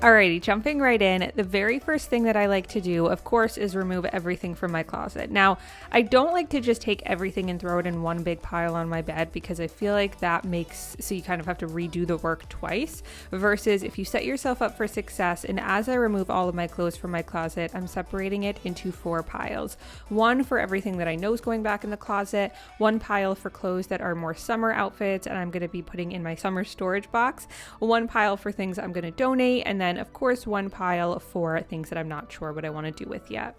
Alrighty, jumping right in, the very first thing that I like to do, of course, is remove everything from my closet. Now, I don't like to just take everything and throw it in one big pile on my bed because I feel like that makes, so you kind of have to redo the work twice, versus if you set yourself up for success, and as I remove all of my clothes from my closet, I'm separating it into 4 piles. One for everything that I know is going back in the closet, one pile for clothes that are more summer outfits and I'm going to be putting in my summer storage box, one pile for things I'm going to donate, and then of course one pile for things that I'm not sure what I want to do with yet.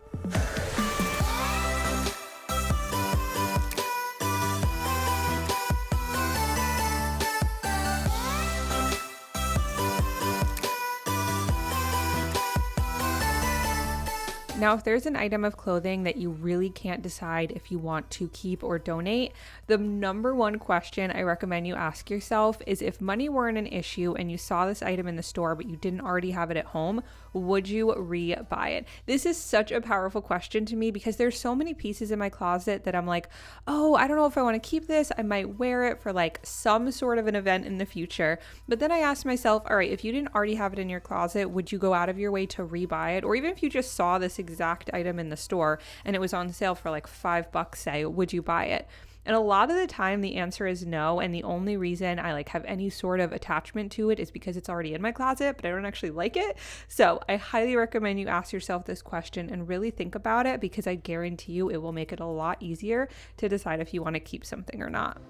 Now, if there's an item of clothing that you really can't decide if you want to keep or donate, the number one question I recommend you ask yourself is, if money weren't an issue and you saw this item in the store but you didn't already have it at home, would you re-buy it? This is such a powerful question to me because there's so many pieces in my closet that I'm like, oh, I don't know if I want to keep this. I might wear it for like some sort of an event in the future. But then I asked myself, all right, if you didn't already have it in your closet, would you go out of your way to re-buy it? Or even if you just saw this exact item in the store and it was on sale for like $5, say, would you buy it? And a lot of the time the answer is no, and the only reason I like have any sort of attachment to it is because it's already in my closet, but I don't actually like it. So I highly recommend you ask yourself this question and really think about it, because I guarantee you it will make it a lot easier to decide if you want to keep something or not.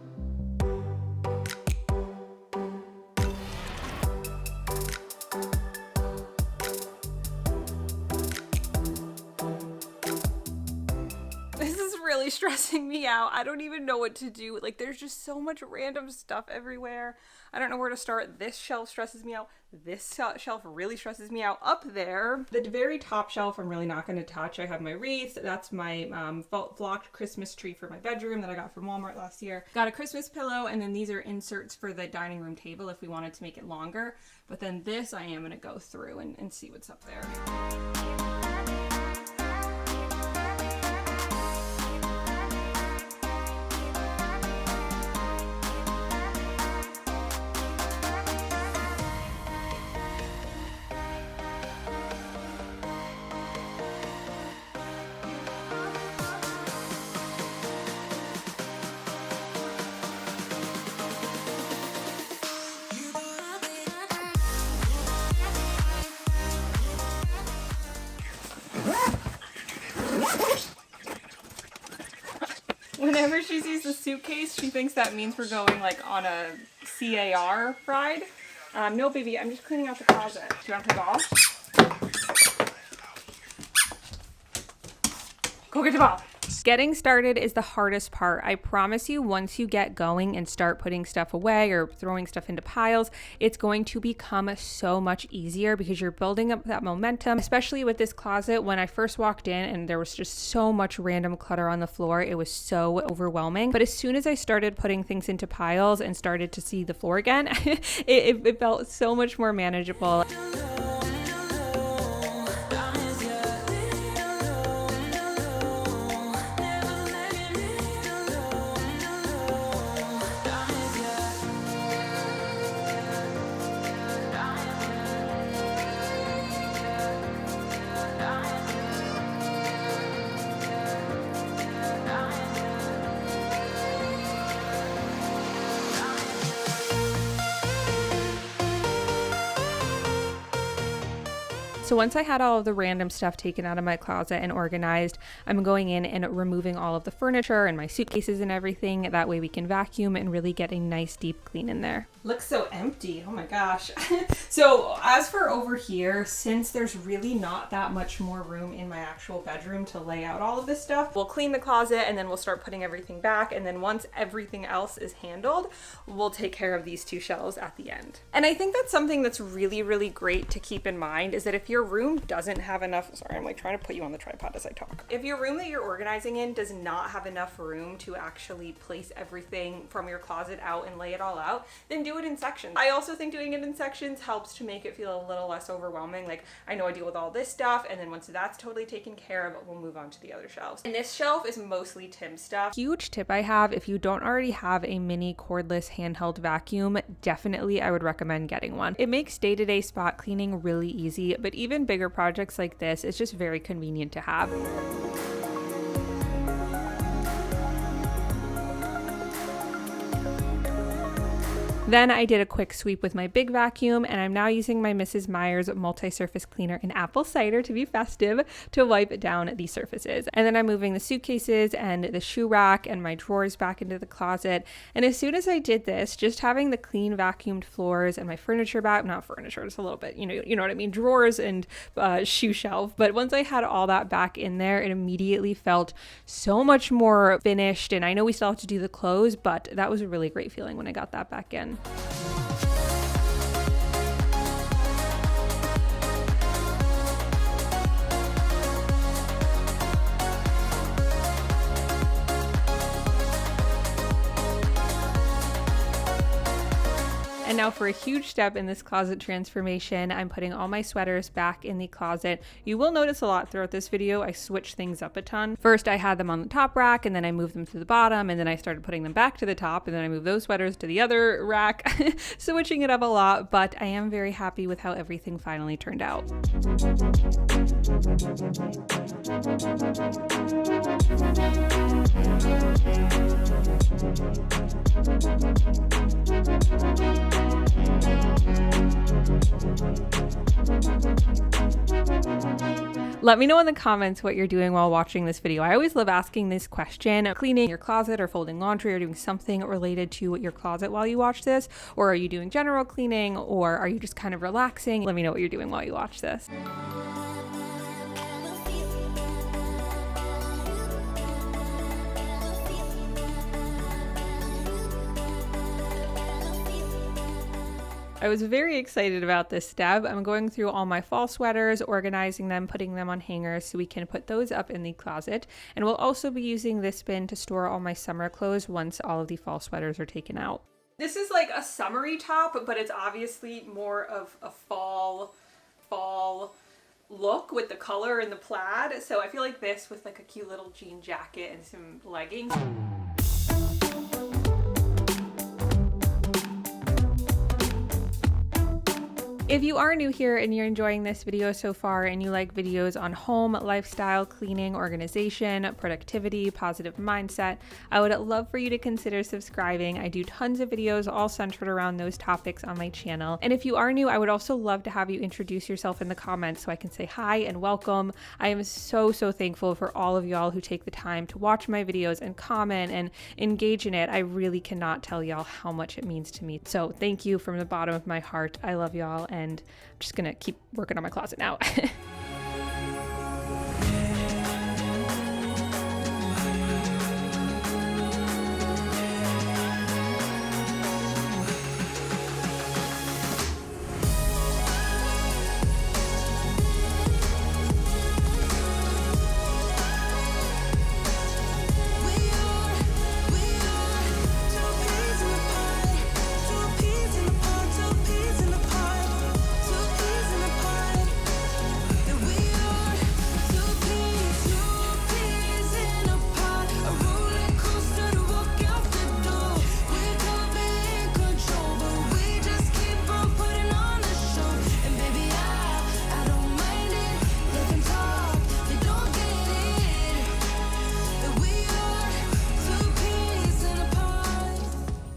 Really stressing me out. I don't even know what to do. Like, there's just so much random stuff everywhere. I don't know where to start. This shelf stresses me out. This shelf really stresses me out. Up there, the very top shelf, I'm really not going to touch. I have my wreaths. That's my flocked Christmas tree for my bedroom that I got from Walmart last year. Got a Christmas pillow, and then these are inserts for the dining room table if we wanted to make it longer. But then this I am going to go through and see what's up there. Whenever she sees the suitcase, she thinks that means we're going like on a CAR ride. No, baby, I'm just cleaning out the closet. Do you want the ball? Go get the ball. Getting started is the hardest part. I promise you, once you get going and start putting stuff away or throwing stuff into piles, it's going to become so much easier because you're building up that momentum, especially with this closet. When I first walked in and there was just so much random clutter on the floor, it was so overwhelming. But as soon as I started putting things into piles and started to see the floor again, it felt so much more manageable. So once I had all of the random stuff taken out of my closet and organized, I'm going in and removing all of the furniture and my suitcases and everything. That way we can vacuum and really get a nice deep clean in there. Looks so empty. Oh my gosh. So as for over here, since there's really not that much more room in my actual bedroom to lay out all of this stuff, we'll clean the closet and then we'll start putting everything back. And then once everything else is handled, we'll take care of these 2 shelves at the end. And I think that's something that's really, really great to keep in mind, is that if you're your room doesn't have enough, sorry, I'm like trying to put you on the tripod as I talk. If your room that you're organizing in does not have enough room to actually place everything from your closet out and lay it all out, then do it in sections. I also think doing it in sections helps to make it feel a little less overwhelming. Like, I know I deal with all this stuff, and then once that's totally taken care of, we'll move on to the other shelves. And this shelf is mostly Tim's stuff. Huge tip I have, if you don't already have a mini cordless handheld vacuum, definitely I would recommend getting one. It makes day-to-day spot cleaning really easy, but even bigger projects like this, it's just very convenient to have. Then I did a quick sweep with my big vacuum, and I'm now using my Mrs. Meyer's multi-surface cleaner in apple cider to be festive to wipe down the surfaces. And then I'm moving the suitcases and the shoe rack and my drawers back into the closet. And as soon as I did this, just having the clean vacuumed floors and my furniture back, not furniture, just a little bit, you know what I mean, drawers and shoe shelf. But once I had all that back in there, it immediately felt so much more finished. And I know we still have to do the clothes, but that was a really great feeling when I got that back in. And now for a huge step in this closet transformation, I'm putting all my sweaters back in the closet. You will notice a lot throughout this video, I switched things up a ton. First I had them on the top rack, and then I moved them to the bottom, and then I started putting them back to the top, and then I moved those sweaters to the other rack, switching it up a lot, but I am very happy with how everything finally turned out. Let me know in the comments what you're doing while watching this video. I always love asking this question: cleaning your closet or folding laundry or doing something related to your closet while you watch this, or are you doing general cleaning, or are you just kind of relaxing? Let me know what you're doing while you watch this. I was very excited about this step. I'm going through all my fall sweaters, organizing them, putting them on hangers so we can put those up in the closet. And we'll also be using this bin to store all my summer clothes once all of the fall sweaters are taken out. This is like a summery top, but it's obviously more of a fall look with the color and the plaid. So I feel like this with like a cute little jean jacket and some leggings. If you are new here and you're enjoying this video so far and you like videos on home, lifestyle, cleaning, organization, productivity, positive mindset, I would love for you to consider subscribing. I do tons of videos all centered around those topics on my channel. And if you are new, I would also love to have you introduce yourself in the comments so I can say hi and welcome. I am so thankful for all of y'all who take the time to watch my videos and comment and engage in it. I really cannot tell y'all how much it means to me. So thank you from the bottom of my heart. I love y'all. And I'm just gonna keep working on my closet now.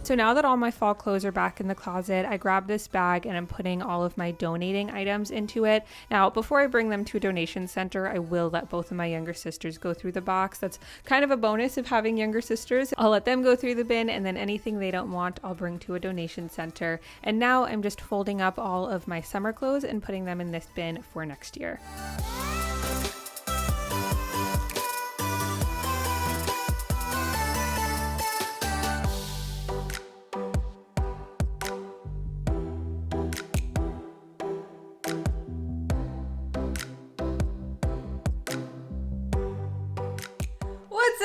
So now that all my fall clothes are back in the closet, I grabbed this bag and I'm putting all of my donating items into it. Now, before I bring them to a donation center, I will let both of my younger sisters go through the box. That's kind of a bonus of having younger sisters. I'll let them go through the bin, and then anything they don't want, I'll bring to a donation center. And now I'm just folding up all of my summer clothes and putting them in this bin for next year.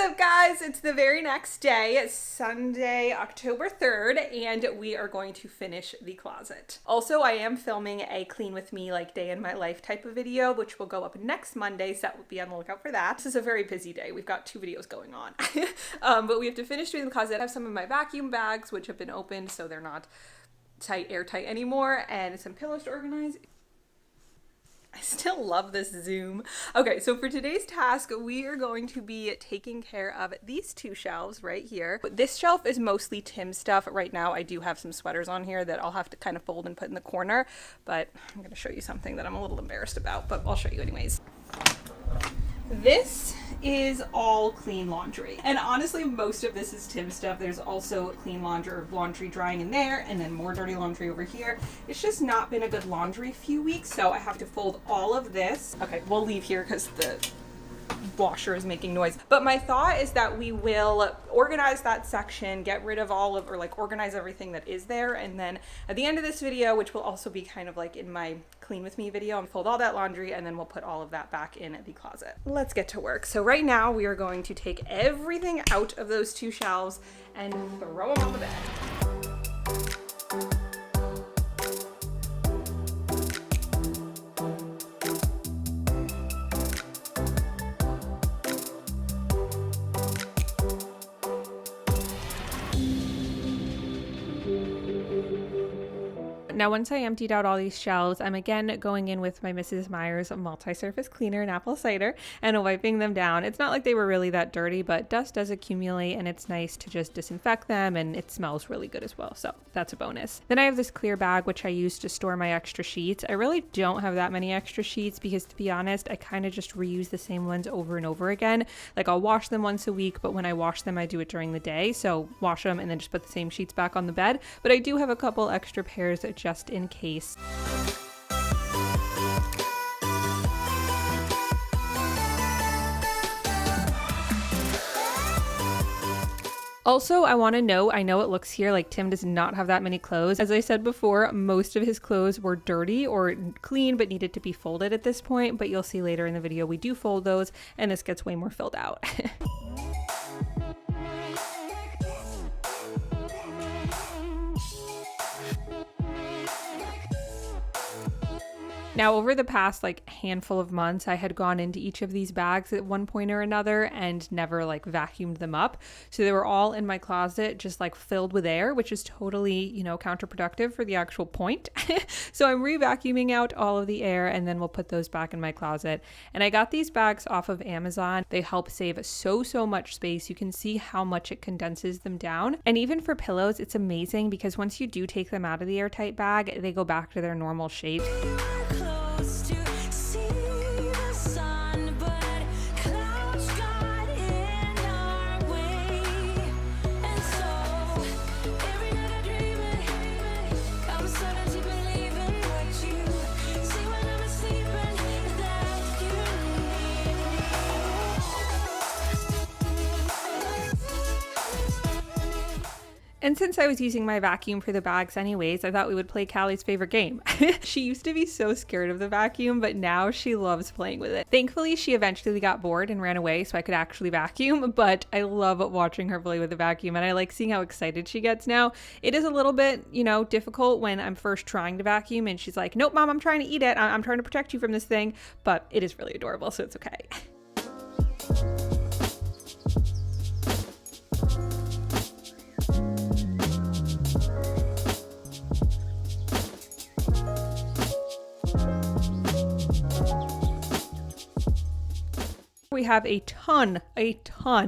up, guys? It's the very next day. It's Sunday, October 3rd, and we are going to finish the closet. Also, I am filming a clean with me, like day in my life type of video, which will go up next Monday, so be on the lookout for that. This is a very busy day. We've got 2 videos going on. But we have to finish doing the closet. I have some of my vacuum bags, which have been opened, so they're not airtight anymore, and some pillows to organize. I still love this zoom. Okay, so for today's task, we are going to be taking care of these 2 shelves right here. This shelf is mostly Tim's stuff. Right now, I do have some sweaters on here that I'll have to kind of fold and put in the corner, but I'm going to show you something that I'm a little embarrassed about, but I'll show you anyways. This is all clean laundry. And honestly, most of this is Tim's stuff. There's also clean laundry drying in there, and then more dirty laundry over here. It's just not been a good laundry few weeks, so I have to fold all of this. Okay, we'll leave here because the washer is making noise. But my thought is that we will organize that section, get rid of all of, or like organize everything that is there, and then at the end of this video, which will also be kind of like in my clean with me video, I'll fold all that laundry and then we'll put all of that back in the closet. Let's get to work. So right now we are going to take everything out of those 2 shelves and throw them on the bed. Now, once I emptied out all these shelves, I'm again going in with my Mrs. Meyer's multi-surface cleaner and apple cider and wiping them down. It's not like they were really that dirty, but dust does accumulate and it's nice to just disinfect them, and it smells really good as well. So that's a bonus. Then I have this clear bag, which I use to store my extra sheets. I really don't have that many extra sheets because, to be honest, I kind of just reuse the same ones over and over again. Like, I'll wash them once a week, but when I wash them, I do it during the day. So wash them and then just put the same sheets back on the bed. But I do have a couple extra pairs just in case. Also, I want to note, I know it looks here like Tim does not have that many clothes. As I said before, most of his clothes were dirty or clean but needed to be folded at this point, but you'll see later in the video we do fold those and this gets way more filled out. Now, over the past handful of months, I had gone into each of these bags at one point or another and never vacuumed them up. So they were all in my closet, just filled with air, which is totally, counterproductive for the actual point. So I'm re-vacuuming out all of the air and then we'll put those back in my closet. And I got these bags off of Amazon. They help save so much space. You can see how much it condenses them down. And even for pillows, it's amazing because once you do take them out of the airtight bag, they go back to their normal shape. And since I was using my vacuum for the bags anyways, I thought we would play Callie's favorite game. She used to be so scared of the vacuum, but now she loves playing with it. Thankfully, she eventually got bored and ran away so I could actually vacuum, but I love watching her play with the vacuum and I like seeing how excited she gets now. It is a little bit, difficult when I'm first trying to vacuum and she's like, "Nope, Mom, I'm trying to eat it. I'm trying to protect you from this thing," but it is really adorable, so it's okay. We have a ton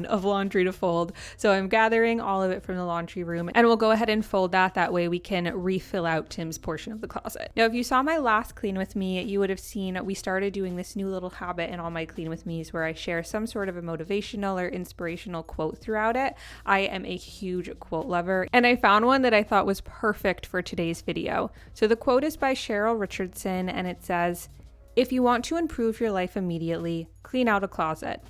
of laundry to fold. So I'm gathering all of it from the laundry room and we'll go ahead and fold that. That way we can refill out Tim's portion of the closet. Now, if you saw my last Clean With Me, you would have seen we started doing this new little habit in all my Clean With Me's where I share some sort of a motivational or inspirational quote throughout it. I am a huge quote lover and I found one that I thought was perfect for today's video. So the quote is by Cheryl Richardson and it says, "If you want to improve your life immediately, clean out a closet.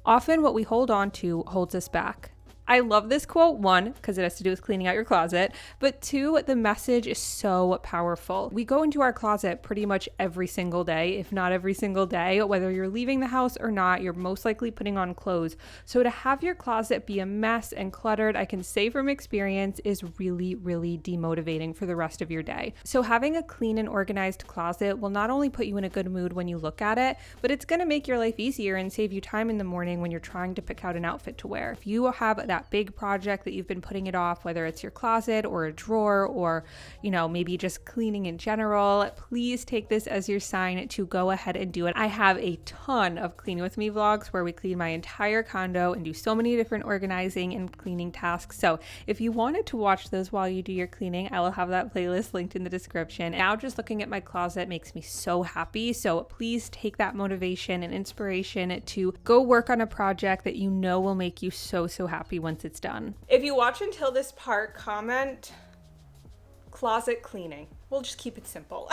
Often what we hold on to holds us back. I love this quote, one, because it has to do with cleaning out your closet, but two, the message is so powerful. We go into our closet pretty much every single day, if not every single day. Whether you're leaving the house or not, you're most likely putting on clothes. So to have your closet be a mess and cluttered, I can say from experience, is really, really demotivating for the rest of your day. So having a clean and organized closet will not only put you in a good mood when you look at it, but it's going to make your life easier and save you time in the morning when you're trying to pick out an outfit to wear. If you have that big project that you've been putting it off, whether it's your closet or a drawer or, maybe just cleaning in general, please take this as your sign to go ahead and do it. I have a ton of Clean With Me vlogs where we clean my entire condo and do so many different organizing and cleaning tasks. So if you wanted to watch those while you do your cleaning, I will have that playlist linked in the description. Now just looking at my closet makes me so happy. So please take that motivation and inspiration to go work on a project that you know will make you so happy once it's done. If you watch until this part, comment closet cleaning. We'll just keep it simple.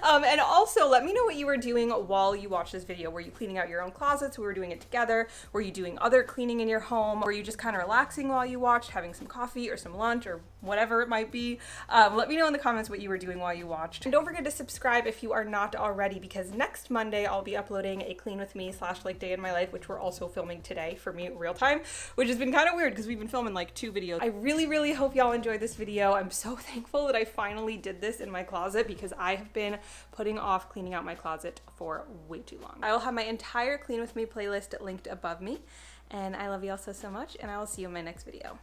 And also let me know what you were doing while you watched this video. Were you cleaning out your own closets? We were doing it together. Were you doing other cleaning in your home? Were you just kind of relaxing while you watched, having some coffee or some lunch or whatever it might be? Let me know in the comments what you were doing while you watched. And don't forget to subscribe if you are not already, because next Monday I'll be uploading a Clean With Me / like day in my life, which we're also filming today for me real time, which has been kind of weird because we've been filming like 2 videos. I really hope y'all enjoyed this video. I'm so thankful that I finally did this in my closet because I have been putting off cleaning out my closet for way too long. I will have my entire Clean With Me playlist linked above me, and I love you all so much, and I will see you in my next video.